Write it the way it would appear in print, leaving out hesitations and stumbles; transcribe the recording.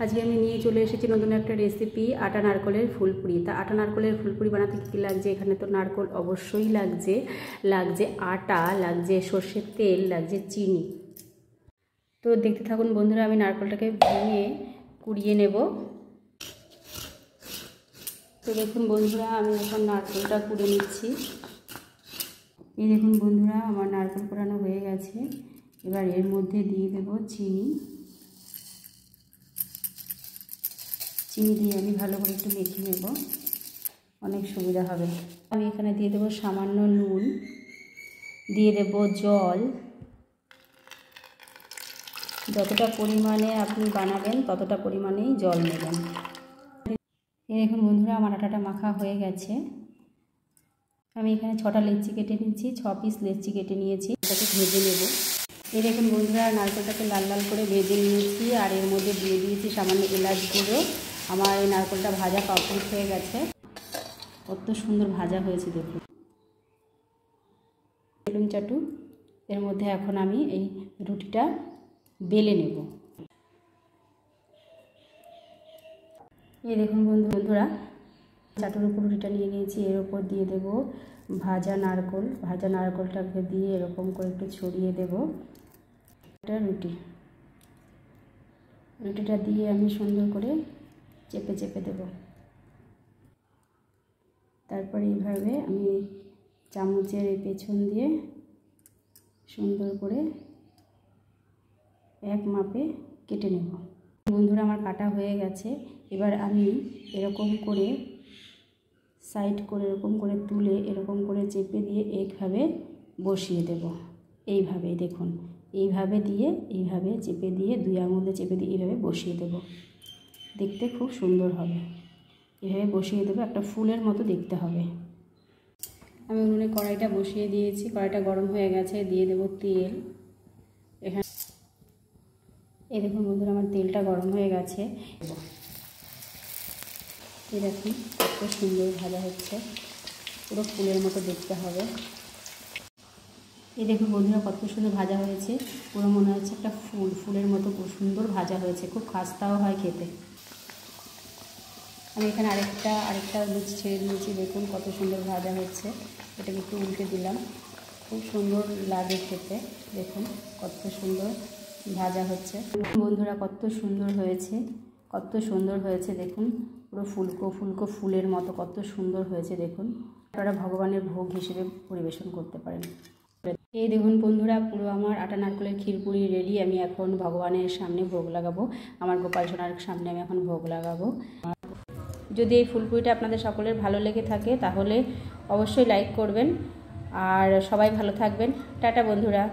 আজকে আমি নিয়ে চলে এসেছি নতুন একটা রেসিপি, আটা নারকলের ফুলপুরি। তা আটা নারকলের ফুলপুরি বানাতে কী লাগছে? এখানে তো নারকল অবশ্যই লাগছে আটা, লাগছে সর্ষের তেল, লাগছে চিনি। তো দেখতে থাকুন বন্ধুরা, আমি নারকলটাকে ভেঙে কুড়িয়ে নেব। তো দেখুন বন্ধুরা, আমি এখন নারকলটা কুড়ে নিচ্ছি। এই দেখুন বন্ধুরা, আমার নারকল কোড়ানো হয়ে গেছে। এবার এর মধ্যে দিয়ে দেব চিনি। চিনি দিয়ে আমি ভালো করে একটু মেখে নেব, অনেক সুবিধা হবে। আমি এখানে দিয়ে দেবো সামান্য নুন, দিয়ে দেব জল। যতটা পরিমাণে আপনি বানাবেন ততটা পরিমাণেই জল নেবেন। এই দেখুন বন্ধুরা, আমার আটাটা মাখা হয়ে গেছে। আমি এখানে 6টা লেচি কেটে নিয়েছি, 6 পিস লেচি কেটে নিয়েছি। এটাকে ভেজে নেব। এই দেখুন বন্ধুরা, নারকেলটাকে লাল লাল করে ভেজে নিয়েছি, আর এর মধ্যে দিয়ে দিয়েছি সামান্য এলাচ গুঁড়ো। আমার এই নারকেলটা ভাজা কমপ্লিট হয়ে গেছে। কত সুন্দর ভাজা হয়েছে দেখুন, বেলুন চাটু। এর মধ্যে এখন আমি এই রুটিটা বেলে নেব। এই দেখুন বন্ধুরা, চাটুর উপর রুটিটা নিয়ে নিয়েছি। এর উপর দিয়ে দেব ভাজা নারকেল। ভাজা নারকেলটাকে দিয়ে এরকম করে একটু ছড়িয়ে দেব। একটা রুটিটা দিয়ে আমি সুন্দর করে চেপে চেপে দেব। তারপরে এইভাবে আমি চামচের এই পেছন দিয়ে সুন্দর করে এক মাপে কেটে নেব। বন্ধুরা, আমার কাটা হয়ে গেছে। এবার আমি এরকম করে সাইড করে এরকম করে তুলে এরকম করে চেপে দিয়ে এইভাবে বসিয়ে দেব। এইভাবে দেখুন, এইভাবে দিয়ে এইভাবে চেপে দিয়ে 2 আঙুল দিয়ে চেপে দিয়ে এইভাবে বসিয়ে দেব। দেখতে খুব সুন্দর হবে। এভাবে বসিয়ে দেবো, একটা ফুলের মতো দেখতে হবে। আমি উনুনে কড়াইটা বসিয়ে দিয়েছি। কড়াইটা গরম হয়ে গেছে, দিয়ে দেব তেল। এখানে এই দেখুন বন্ধুরা, আমার তেলটা গরম হয়ে গেছে। এই দেখুন কত সুন্দর ভাজা হচ্ছে, পুরো ফুলের মতো দেখতে হবে। এই দেখুন বন্ধুরা, কত সুন্দর ভাজা হয়েছে, পুরো মনে হচ্ছে একটা ফুলের মতো খুব সুন্দর ভাজা হয়েছে, খুব খাস্তাও হয় খেতে। আমি এখানে আরেকটা লুচি ছেড়ে দিয়েছি। দেখুন কত সুন্দর ভাজা হচ্ছে। এটাকে একটু উল্টে দিলাম, খুব সুন্দর লাগে খেতে। দেখুন কত সুন্দর ভাজা হচ্ছে বন্ধুরা, কত সুন্দর হয়েছে দেখুন, পুরো ফুলকো ফুলের মতো কত সুন্দর হয়েছে দেখুন। আপনারা ভগবানের ভোগ হিসেবে পরিবেশন করতে পারেন। এই দেখুন বন্ধুরা, পুরো আমার আটা নারকেলের ক্ষীরপুরি রেডি। আমি এখন ভগবানের সামনে ভোগ লাগাবো, আমার গোপাল সোনার সামনে আমি এখন ভোগ লাগাবো। যদি এই ফুলপুরিটা আপনাদের সকলের ভালো লেগে থাকে তাহলে অবশ্যই লাইক করবেন, আর সবাই ভালো থাকবেন। টাটা বন্ধুরা।